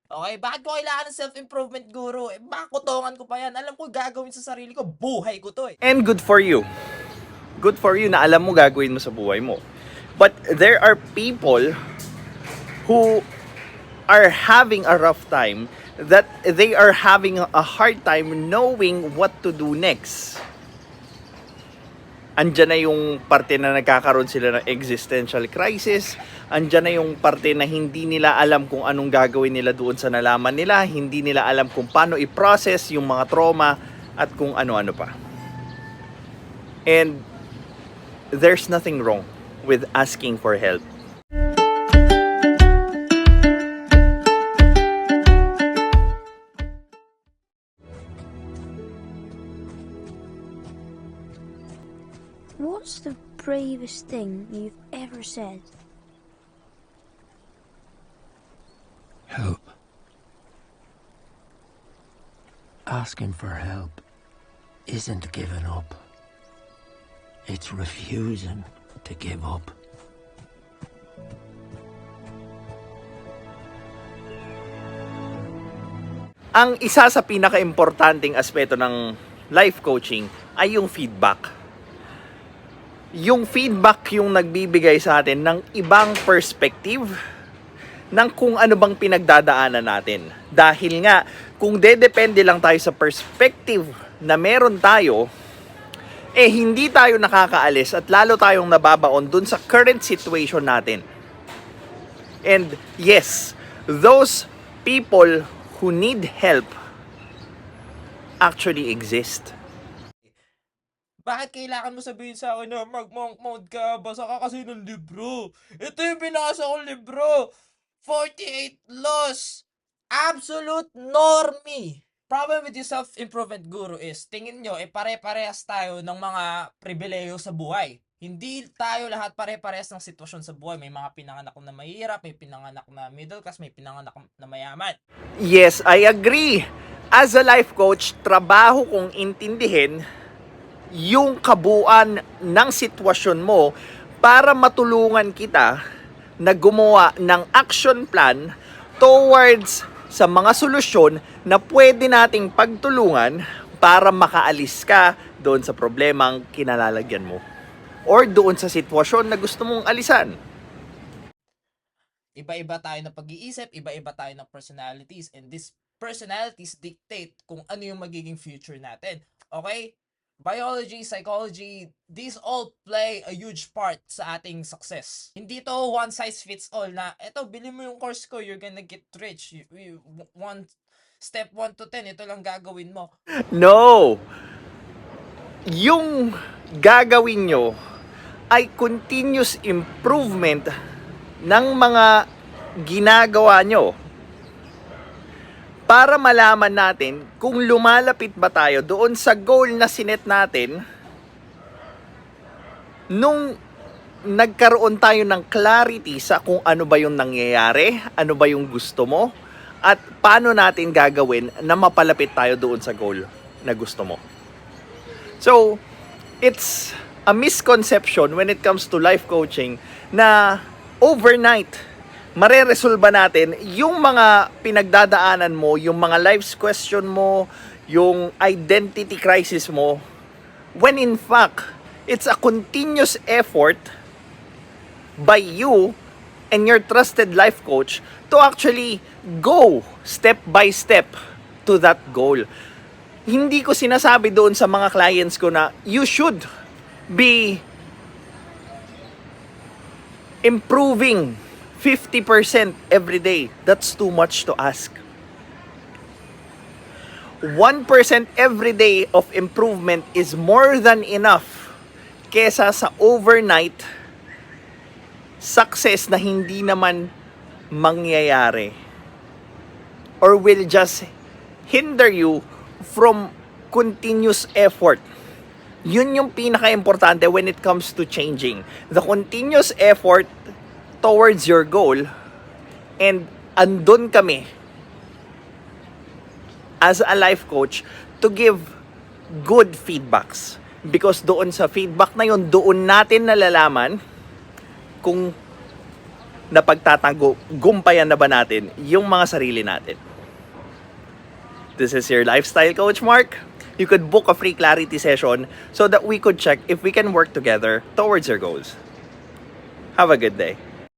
Okay, bakit ko kailangan ng self-improvement guru? Eh, baka kutongan ko pa yan. Alam ko gagawin sa sarili ko, buhay ko 'to, eh. And good for you. Good for you na alam mo gagawin mo sa buhay mo. But there are people who are having a rough time, that they are having a hard time knowing what to do next. Andyan na yung parte na nagkakaroon sila ng existential crisis. Andyan na yung parte na hindi nila alam kung anong gagawin nila doon sa nalaman nila. Hindi nila alam kung paano i-process yung mga trauma at kung ano-ano pa. And there's nothing wrong with asking for help. What's the bravest thing you've ever said? Help. Asking for help isn't giving up. It's refusing to give up. Ang isa sa pinaka-importanting aspeto ng life coaching ay yung feedback. Yung feedback yung nagbibigay sa atin ng ibang perspective ng kung ano bang pinagdadaanan natin. Dahil nga, kung dedepende lang tayo sa perspective na meron tayo, eh hindi tayo nakakaalis at lalo tayong nababaon dun sa current situation natin. And yes, those people who need help actually exist. Bakit kailangan mo sabihin sa akin na mag-monk mode ka? Basa ka kasi ng libro. Ito yung binasa kong libro. 48 Laws. Absolute normie. Problem with the self-improvement guru is, tingin nyo, pare-parehas tayo ng mga pribileyo sa buhay. Hindi tayo lahat pare-parehas ng sitwasyon sa buhay. May mga pinanganak na mahirap, may pinanganak na middle class, may pinanganak na mayaman. Yes, I agree. As a life coach, trabaho kong intindihin yung kabuuan ng sitwasyon mo para matulungan kita na gumawa ng action plan towards sa mga solusyon na pwede nating pagtulungan para makaalis ka doon sa problemang kinalalagyan mo or doon sa sitwasyon na gusto mong alisan. Iba-iba tayo ng pag-iisip, iba-iba tayo ng personalities, and these personalities dictate kung ano yung magiging future natin. Okay? Biology, psychology, these all play a huge part sa ating success. Hindi to one size fits all na, eto, bili mo yung course ko, you're gonna get rich. Step 1 to 10, ito lang gagawin mo. No! Yung gagawin nyo ay continuous improvement ng mga ginagawa nyo para malaman natin kung lumalapit ba tayo doon sa goal na sinet natin nung nagkaroon tayo ng clarity sa kung ano ba yung nangyayari, ano ba yung gusto mo, at paano natin gagawin na mapalapit tayo doon sa goal na gusto mo. So, it's a misconception when it comes to life coaching na overnight mareresolba natin yung mga pinagdadaanan mo, yung mga life's question mo, yung identity crisis mo, when in fact, it's a continuous effort by you and your trusted life coach to actually go step by step to that goal. Hindi ko sinasabi doon sa mga clients ko na you should be improving 50% every day. That's too much to ask. 1% every day of improvement is more than enough kesa sa overnight success na hindi naman mangyayari or will just hinder you from continuous effort. Yun yung pinaka-importante when it comes to changing. The continuous effort towards your goal, and andun kami as a life coach to give good feedbacks. Because doon sa feedback na yun, doon natin nalalaman kung na pagtatagumpayan na ba natin yung mga sarili natin. This is your lifestyle coach, Mark. You could book a free clarity session so that we could check if we can work together towards your goals. Have a good day.